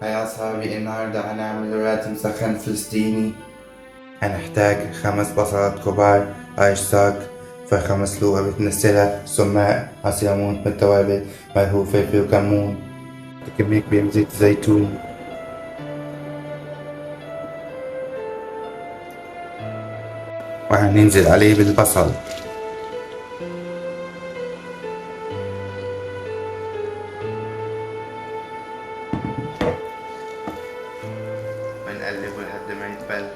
يا أصحابي النهاردة هنعمل رات مسخن فلسطيني. هنحتاج 5 بصلات كبار، عيش صاج، فرخة مسلوقة بتنسلها، سماق، عصير ليمون بالتوابل، ملح وفلفل وكمون، كمية كبيرة من زيت الزيتون، وهننزل عليه بالبصل. ونقلبه لحد ما يتبل.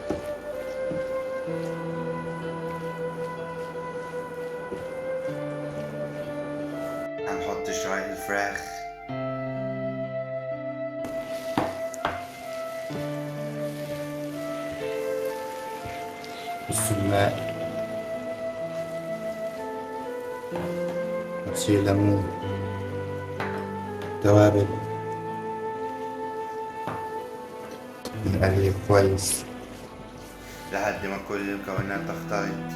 هنحط شرايح الفراخ والسماق، عصير ليمون، توابل، نقلب كويس لحد ما كل المكونات تختلط.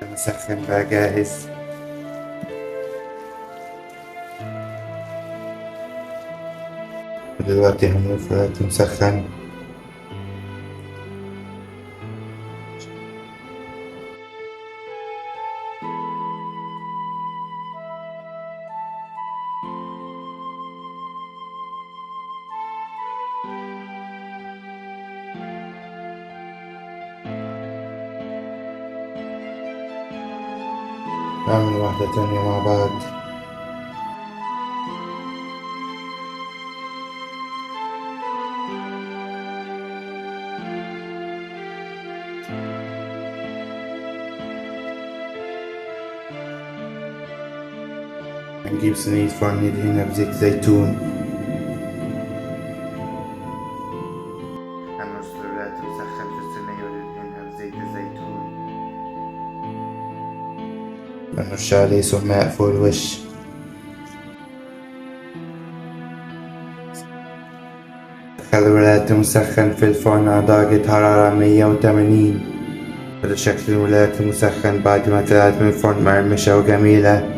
المسخن بقى جاهز. دلوقتي هنضيف مسخن نعمل واحدة تانية مع بعض. هنجيب صينية فرن ندهنها بزيت زيتون. هنرش الرات مسخن في الصينية وندهنها بزيت الزيتون. هنرش عليه سماق فوق الوش. دخل الولايات المسخن في الفرن على درجة حرارة 180. هذا شكل الولايات المسخن بعد ما طلعت من الفرن مقرمشة وجميلة.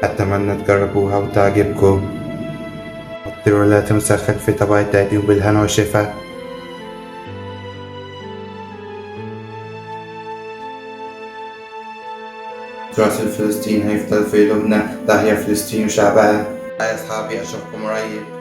أتمنى تجربوها وتعجبكم. حط الولايات المسخن في طبق تقديم بالهنا والشفا. تراث فلسطين هيفضل في قلوبنا. تحيا فلسطين وشعبها. يا أصحابي أشوفكم قريب.